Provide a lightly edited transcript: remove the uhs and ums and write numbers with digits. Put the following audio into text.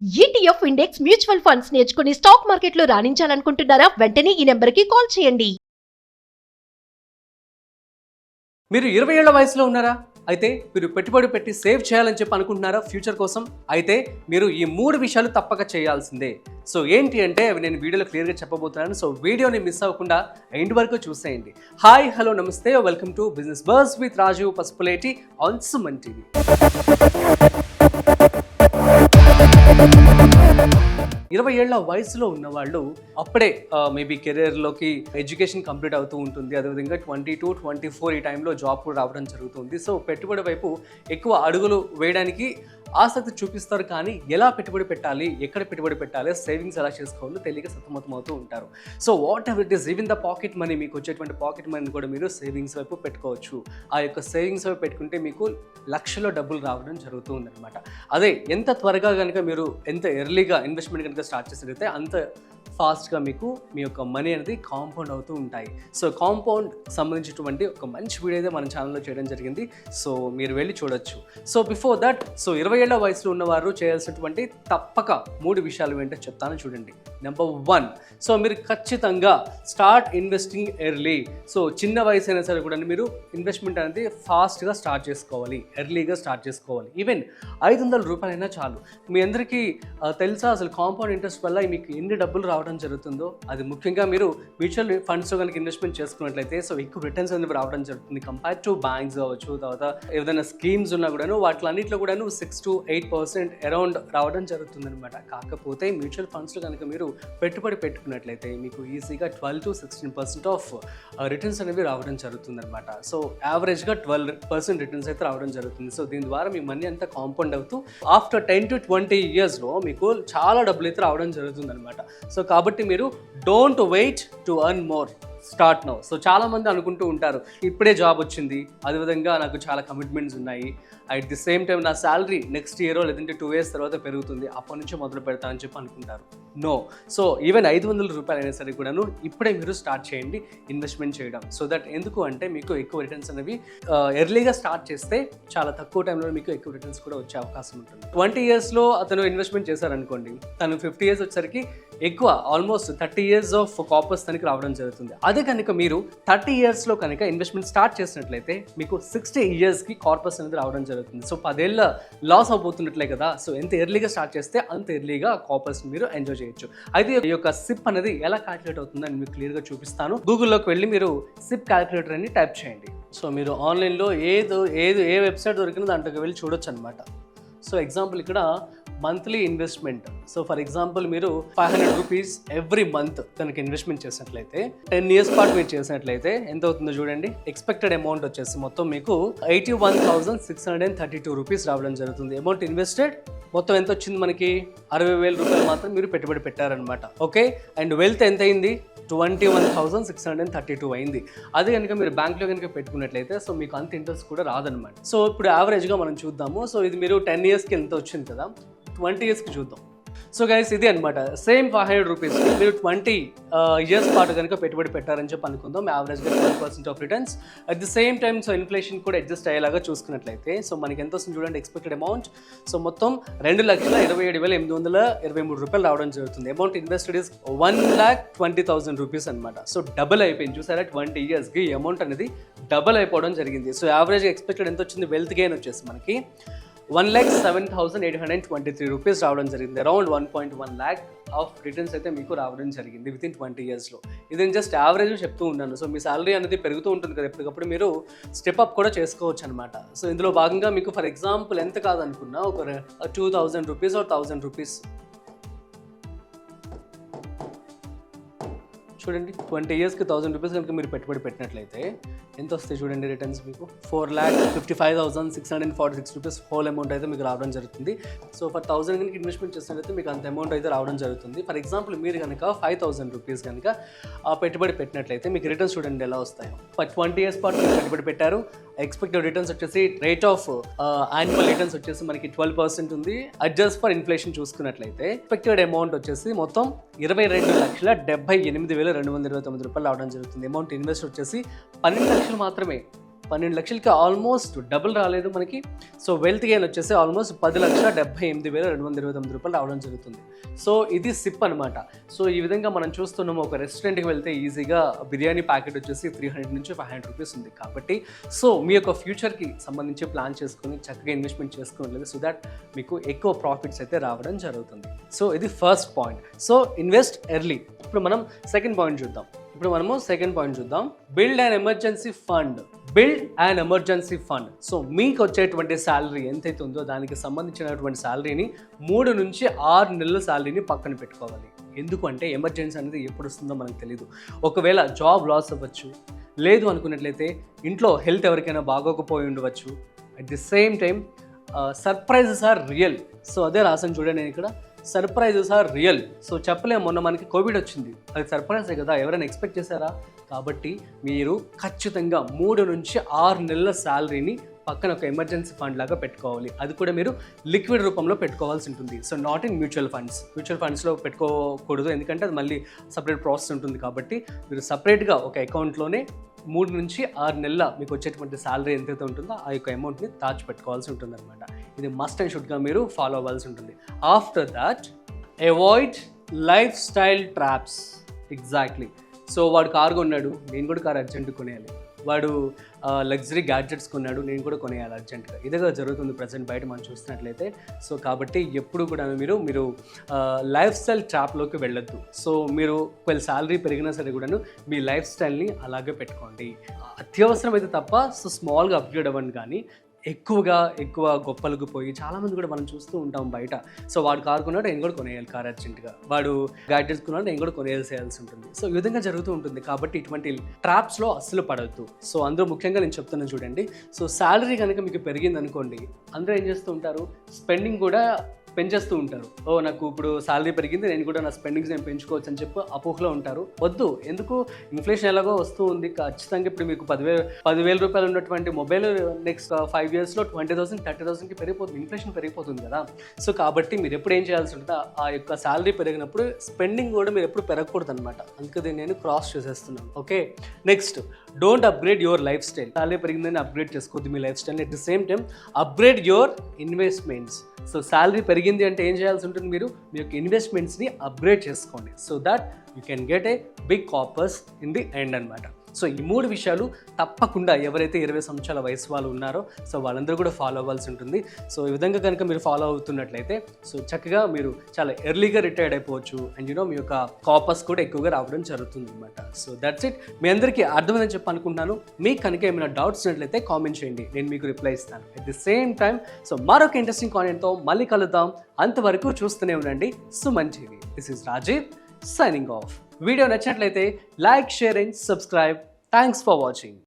ETF index mutual funds నేర్చుకుని stock మార్కెట్లో రాణించాలనుకుంటున్నారా? వెంటనే ఈ నెంబర్కి కాల్ చేయండి. మీరు 20 ఏళ్ల వయసులో ఉన్నారా? అయితే మీరు పెట్టుబడి పెట్టి సేవ్ చేయాలని చెప్పి అనుకుంటున్నారా ఫ్యూచర్ కోసం? అయితే మీరు ఈ 3 విషయాలు తప్పక చేయాల్సిందే. సో ఏంటి అంటే అవి నేను వీడియోలో క్లియర్గా చెప్పబోతున్నాను. సో వీడియోని మిస్ అవ్వకుండా ఎండ్ వరకు చూసేయండి. హాయ్ హలో నమస్తే, welcome to business bus with Raju Pasupuleti on Suman TV. 20 ఏళ్ల వయసులో ఉన్నవాళ్ళు అప్పుడే మేబీ కెరియర్లోకి ఎడ్యుకేషన్ కంప్లీట్ అవుతూ ఉంటుంది. అదేవిధంగా 22-24 ఈ టైంలో జాబ్ కూడా రావడం జరుగుతుంది. సో పెట్టుబడి వైపు ఎక్కువ అడుగులు వేయడానికి ఆసక్తి చూపిస్తారు, కానీ ఎలా పెట్టుబడి పెట్టాలి, ఎక్కడ పెట్టుబడి పెట్టాలి, సేవింగ్స్ ఎలా చేసుకోవాలో తెలియక సతమతం అవుతూ ఉంటారు. So what ever it is, even the pocket money, మీకు వచ్చేటువంటి పాకెట్ మనీ కూడా మీరు సేవింగ్స్ వైపు పెట్టుకోవచ్చు. ఆ యొక్క సేవింగ్స్ వైపు పెట్టుకుంటే మీకు లక్షల్లో డబ్బులు రావడం జరుగుతూ ఉందన్నమాట. అదే ఎంత త్వరగా కనుక మీరు ఎంత ఎర్లీగా ఇన్వెస్ట్మెంట్ కనుక స్టార్ట్ చేసినట్లయితే అంత ఫాస్ట్గా మీకు మీ యొక్క మనీ అనేది కాంపౌండ్ అవుతూ ఉంటాయి. సో కాంపౌండ్ సంబంధించినటువంటి ఒక మంచి వీడియో అయితే మన ఛానల్లో చేయడం జరిగింది. సో మీరు వెళ్ళి చూడొచ్చు. సో బిఫోర్ దట్, సో 20 ఏళ్ల వయసులో ఉన్నవారు చేయాల్సినటువంటి తప్పక 3 విషయాలు ఏంటో చెప్తాను చూడండి. నెంబర్ 1, సో మీరు ఖచ్చితంగా స్టార్ట్ ఇన్వెస్టింగ్ ఎర్లీ. సో చిన్న వయసు అయినా సరే కూడా మీరు ఇన్వెస్ట్మెంట్ అనేది ఫాస్ట్గా స్టార్ట్ చేసుకోవాలి, ఎర్లీగా స్టార్ట్ చేసుకోవాలి. ఈవెన్ 500 రూపాయలైనా చాలు. మీ అందరికీ తెలుసా అసలు కాంపౌండ్ ఇంట్రెస్ట్ వల్ల మీకు ఎన్ని డబ్బులు రావడం జరుగుతుందో? అది ముఖ్యంగా మీరు మ్యూచువల్ ఫండ్స్లో కనుక ఇన్వెస్ట్మెంట్ చేసుకున్నట్లయితే సో ఎక్కువ రిటర్న్స్ అనేది రావడం జరుగుతుంది కంపేర్ టు బ్యాంక్స్ కావచ్చు, తర్వాత ఏదైనా స్కీమ్స్ ఉన్నా కూడాను వాటిలన్నింటిలో కూడాను 6-8% అరౌండ్ రావడం జరుగుతుంది అనమాట. కాకపోతే మ్యూచువల్ ఫండ్స్లో కనుక మీరు పెట్టుబడి పెట్టుకున్నట్లయితే మీకు ఈజీగా 12-16% ఆఫ్ రిటర్న్స్ అనేవి రావడం జరుగుతుంది అనమాట. సో యావరేజ్గా 12% రిటర్న్స్ అయితే రావడం జరుగుతుంది. సో దీని ద్వారా మీ మనీ అంతా కాంపౌండ్ అవుతూ ఆఫ్టర్ 10-20 ఇయర్స్లో మీకు చాలా డబ్బులు అయితే రావడం జరుగుతుంది అనమాట. సో కాబట్టి మీరు don't wait to earn more, start now. So చాలామంది అనుకుంటూ ఉంటారు ఇప్పుడే జాబ్ వచ్చింది, అదేవిధంగా నాకు చాలా కమిట్మెంట్స్ ఉన్నాయి, అట్ ది సేమ్ టైం నా శాలరీ నెక్స్ట్ ఇయర్ లేదంటే 2 years తర్వాత పెరుగుతుంది, అప్పటి నుంచి మొదలు పెడతానని చెప్పి అనుకుంటారు. నో. సో ఈవెన్ 500 రూపాయలు అయినా సరే కూడాను ఇప్పుడే మీరు స్టార్ట్ చేయండి ఇన్వెస్ట్మెంట్ చేయడం. సో దట్ ఎందుకు అంటే మీకు ఎక్కువ రిటర్న్స్ అనేవి ఎర్లీగా స్టార్ట్ చేస్తే చాలా తక్కువ టైంలో మీకు ఎక్కువ రిటర్న్స్ కూడా వచ్చే అవకాశం ఉంటుంది. 20 yearsలో అతను ఇన్వెస్ట్మెంట్ చేశారనుకోండి, తను 50 years వచ్చేసరికి ఎక్కువ ఆల్మోస్ట్ 30 years ఆఫ్ కాపర్స్ తనకి రావడం జరుగుతుంది. అదే కనుక మీరు 30 yearsలో కనుక ఇన్వెస్ట్మెంట్ స్టార్ట్ చేసినట్లయితే మీకు 60 yearsకి కార్పస్ అనేది రావడం జరుగుతుంది. సో 10 ఏళ్ళ లాస్ అవబోతున్నట్లే కదా. సో ఎంత ఎర్లీగా స్టార్ట్ చేస్తే అంత ఎర్లీగా కార్పస్ మీరు ఎంజాయ్ చేయొచ్చు. అయితే ఈ యొక్క సిప్ అనేది ఎలా క్యాలిక్యులేట్ అవుతుందని మీకు క్లియర్గా చూపిస్తాను. గూగుల్లోకి వెళ్ళి మీరు సిప్ క్యాలిక్యులేటర్ అని టైప్ చేయండి. సో మీరు ఆన్లైన్లో ఏ వెబ్సైట్ దొరికినా దాంట్లోకి వెళ్ళి చూడొచ్చు అనమాట. సో ఎగ్జాంపుల్ ఇక్కడ monthly investment. So for example మీరు 500 రూపీస్ ఎవ్రీ మంత్ కనుక ఇన్వెస్ట్మెంట్ చేసినట్లయితే 10 years పాటు మీరు చేసినట్లయితే ఎంత అవుతుందో చూడండి. ఎక్స్పెక్టెడ్ అమౌంట్ వచ్చేసి మొత్తం మీకు 81,632 రూపీస్ రావడం జరుగుతుంది. అమౌంట్ ఇన్వెస్టెడ్ మొత్తం ఎంత వచ్చింది మనకి? 60,000 రూపాయలు మాత్రం మీరు పెట్టుబడి పెట్టారనమాట. ఓకే, అండ్ వెల్త్ ఎంత అయింది? 21,632 అయింది. అదే కనుక మీరు బ్యాంక్లో కనుక పెట్టుకున్నట్లయితే సో మీకు అంత ఇంట్రెస్ట్ కూడా రాదనమాట. సో ఇప్పుడు యావరేజ్గా మనం చూద్దాము. సో ఇది మీరు 10 yearsకి ఎంత వచ్చింది కదా, 20 yearsకి చూద్దాం. సో గైస్ ఇది అనమాట. సేమ్ 500 రూపీస్ మీరు 20 years పాటు కనుక పెట్టుబడి పెట్టారని చెప్పి అనుకుందాం. యావరేజ్గా 12% of returns. At the same time so inflation కూడా అడ్జస్ట్ అయ్యేలాగా చూసుకున్నట్లయితే సో మనకి ఎంత వస్తుంది చూడండి ఎక్స్పెక్టెడ్ అమౌంట్. సో మొత్తం 2,27,823 రూపాయలు రావడం జరుగుతుంది. అమౌంట్ ఇన్వెస్టెడ్ ఇస్ 1,20,000 రూపీస్ అనమాట. సో డబుల్ అయిపోయింది చూసారా, 20 yearsకి ఈ అమౌంట్ అనేది డబుల్ అయిపోవడం జరిగింది. సో యావరేజ్ ఎక్స్పెక్టెడ్ ఎంత వచ్చింది? వెల్త్ గెయిన్ వచ్చేసి మనకి 1,07,823 రూపీస్ రావడం జరిగింది. అరౌండ్ 1.1 lakh ఆఫ్ రిటర్న్స్ అయితే మీకు రావడం జరిగింది వితిన్ 20 yearsలో. ఇది just యావరేజ్ చెప్తూ ఉన్నాను. సో మీ శాలరీ అనేది పెరుగుతూ ఉంటుంది కదా, ఎప్పటికప్పుడు మీరు స్టెప్ అప్ కూడా చేసుకోవచ్చు అనమాట. సో ఇందులో భాగంగా మీకు ఫర్ ఎగ్జాంపుల్ ఎంత కాదనుకున్నా ఒక 2,000 రూపీస్ ఆర్ 1,000 రూపీస్ చూడండి, 20 yearsకి 1,000 రూపీస్ కనుక మీరు పెట్టుబడి పెట్టినట్లయితే ఎంత వస్తాయి చూడండి రిటర్న్స్ మీకు? 4,55,646 రూపీస్ హోల్ అమౌంట్ అయితే మీకు రావడం జరుగుతుంది. సో ఫర్ 1,000 కనుక ఇన్వెస్ట్మెంట్ చేసినట్లయితే మీకు అంత అమౌంట్ అయితే రావడం జరుగుతుంది. ఫర్ ఎగ్జాంపుల్ మీరు కనుక 5,000 రూపీస్ కనుక పెట్టుబడి పెట్టినట్లయితే మీకు రిటర్న్స్ చూడండి ఎలా వస్తాయో. ఫర్ 20 years పాటు మీరు పెట్టుబడి పెట్టారు, ఎక్స్పెక్టెడ్ రిటర్న్స్ వచ్చేసి రేట్ ఆఫ్ యాన్యువల్ రిటర్న్స్ వచ్చేసి మనకి 12% ఉంది. అడ్జస్ట్ ఫర్ ఇన్ఫ్లేషన్ చూసుకున్నట్లయితే ఎక్స్పెక్టెడ్ అమౌంట్ వచ్చేసి మొత్తం 22,78,229 రూపాయలు రావడం జరుగుతుంది. అమౌంట్ ఇన్వెస్ట్ వచ్చేసి 12 లక్షలు మాత్రమే. 12 లక్షలకి ఆల్మోస్ట్ డబుల్ రాలేదు మనకి. సో వెల్త్ గెయిన్ వచ్చేసి ఆల్మోస్ట్ 10,78,229 రూపాయలు రావడం జరుగుతుంది. సో ఇది సిప్ అనమాట. సో ఈ విధంగా మనం చూస్తున్నాము, ఒక రెస్టారెంట్కి వెళ్తే ఈజీగా బిర్యానీ ప్యాకెట్ వచ్చేసి 300 నుంచి 500 రూపీస్ ఉంది. కాబట్టి సో మీ యొక్క ఫ్యూచర్కి సంబంధించి ప్లాన్ చేసుకొని చక్కగా ఇన్వెస్ట్మెంట్ చేసుకోలేదు, సో దట్ మీకు ఎక్కువ ప్రాఫిట్స్ అయితే రావడం జరుగుతుంది. సో ఇది first point. So invest early. ఇప్పుడు మనం సెకండ్ పాయింట్ చూద్దాం. Build and emergency fund. So మీకు వచ్చేటువంటి శాలరీ ఎంతైతే ఉందో దానికి సంబంధించినటువంటి శాలరీని 3 నుంచి 6 నెలల శాలరీని పక్కన పెట్టుకోవాలి. ఎందుకంటే ఎమర్జెన్సీ అనేది ఎప్పుడు వస్తుందో మనకు తెలియదు. ఒకవేళ జాబ్ లాస్ అవ్వచ్చు, లేదు అనుకున్నట్లయితే ఇంట్లో హెల్త్ ఎవరికైనా బాగోకపోయి ఉండవచ్చు. At the same time surprises are real. So అదే రాసాను చూడండి నేను ఇక్కడ, సర్ప్రైజెస్ ఆర్ రియల్. సో చెప్పలేము, మొన్న మనకి కోవిడ్ వచ్చింది, అది సర్ప్రైజే కదా, ఎవరైనా ఎక్స్పెక్ట్ చేశారా? కాబట్టి మీరు ఖచ్చితంగా 3 నుంచి 6 నెలల శాలరీని పక్కన ఒక ఎమర్జెన్సీ ఫండ్ లాగా పెట్టుకోవాలి. అది కూడా మీరు లిక్విడ్ రూపంలో పెట్టుకోవాల్సి ఉంటుంది. సో నాట్ ఇన్ మ్యూచువల్ ఫండ్స్లో పెట్టుకోకూడదు, ఎందుకంటే అది మళ్ళీ సపరేట్ ప్రాసెస్ ఉంటుంది. కాబట్టి మీరు సపరేట్గా ఒక అకౌంట్లోనే 3 నుంచి 6 నెలల మీకు వచ్చేటువంటి శాలరీ ఎంతైతే ఉంటుందో ఆ యొక్క అమౌంట్ని దాచిపెట్టుకోవాల్సి ఉంటుంది అనమాట. ఇది మస్ట్ అండ్ షుడ్గా మీరు ఫాలో అవ్వాల్సి ఉంటుంది. After that avoid life style traps. Exactly. So వాడు కారు కొన్నాడు, నేను కూడా కారు అర్జెంట్ కొనేయాలి. వాడు లగ్జరీ గ్యాడ్జెట్స్ కొన్నాడు, నేను కూడా కొనేయాలి అర్జెంట్గా. ఇదిగా జరుగుతుంది ప్రజెంట్ బయట మనం చూస్తున్నట్లయితే. సో కాబట్టి ఎప్పుడు కూడా మీరు లైఫ్ స్టైల్ ట్రాప్లోకి వెళ్ళొద్దు. సో మీరు ఒకవేళ శాలరీ పెరిగినా సరే కూడాను మీ లైఫ్ స్టైల్ని అలాగే పెట్టుకోండి. అత్యవసరమైతే తప్ప సో స్మాల్గా అప్గ్రేడ్ అవ్వండి. కానీ ఎక్కువ గొప్పలకు పోయి చాలామంది కూడా మనం చూస్తూ ఉంటాం బయట. సో వాడు కారు కొన్నాడు, నేను కూడా కొనేయాలి కారు అర్జెంట్గా. వాడు గ్యాడ్జెట్స్ కొన్నాడు, నేను కూడా కొనేయాల్సి ఉంటుంది. సో ఈ విధంగా జరుగుతూ ఉంటుంది. కాబట్టి ఇటువంటి ట్రాప్స్లో అస్సలు పడవద్దు. సో అందులో ముఖ్యంగా నేను చెప్తున్నాను చూడండి. సో శాలరీ కనుక మీకు పెరిగింది అనుకోండి, అందరూ ఏం చేస్తూ ఉంటారు, స్పెండింగ్ కూడా పెంచేస్తూ ఉంటారు. నాకు ఇప్పుడు శాలరీ పెరిగింది, నేను కూడా నా స్పెండింగ్స్ నేను పెంచుకోవచ్చు అని చెప్పి అపోహలో ఉంటారు. వద్దు. ఎందుకు, ఇన్ఫ్లేషన్ ఎలాగో వస్తూ ఉంది. ఖచ్చితంగా ఇప్పుడు మీకు 10,000 రూపాయలు ఉన్నటువంటి మొబైల్ నెక్స్ట్ 5 ఇయర్స్లో 20,000 30,000కి పెరిగిపోతుంది. ఇన్ఫ్లేషన్ పెరిగిపోతుంది కదా. సో కాబట్టి మీరు ఎప్పుడు ఏం చేయాల్సి ఉంటుంది, ఆ యొక్క శాలరీ పెరిగినప్పుడు స్పెండింగ్ కూడా మీరు ఎప్పుడు పెరగకూడదు అనమాట. అందుకే నేను క్రాస్ చేసేస్తున్నాను. Okay. Next, don't upgrade your lifestyle. Salary పెరిగిందని అప్గ్రేడ్ చేసుకోవద్దు మీ lifestyle. At the same time upgrade your investments. So salary పెరిగింది అంటే ఏం చేయాల్సి ఉంటుంది, మీరు మీ యొక్క ఇన్వెస్ట్మెంట్స్ని అప్గ్రేడ్ చేసుకోండి. So that you can get a big corpus in the end అనమాట. సో ఈ 3 విషయాలు తప్పకుండా ఎవరైతే 20 సంవత్సరాల వయసు వాళ్ళు ఉన్నారో సో వాళ్ళందరూ కూడా ఫాలో అవ్వాల్సి ఉంటుంది. సో ఈ విధంగా కనుక మీరు ఫాలో అవుతున్నట్లయితే సో చక్కగా మీరు చాలా ఎర్లీగా రిటైర్డ్ అయిపోవచ్చు. అండ్ మీ యొక్క కార్పస్ కూడా ఎక్కువగా రావడం జరుగుతుంది అనమాట. So that's it. మీ అందరికీ అర్థమైందని చెప్పి అనుకుంటున్నాను. మీకు కనుక ఏమైనా డౌట్స్ ఉన్నట్లయితే కామెంట్ చేయండి, నేను మీకు రిప్లై ఇస్తాను. At the same time so మరొక ఇంట్రెస్టింగ్ కాంటెంట్తో మళ్ళీ కలుద్దాం. అంతవరకు చూస్తూనే ఉండండి Suman TV. This is Rajeev signing off. వీడియో నచ్చినట్లయితే like, share and subscribe. Thanks for watching.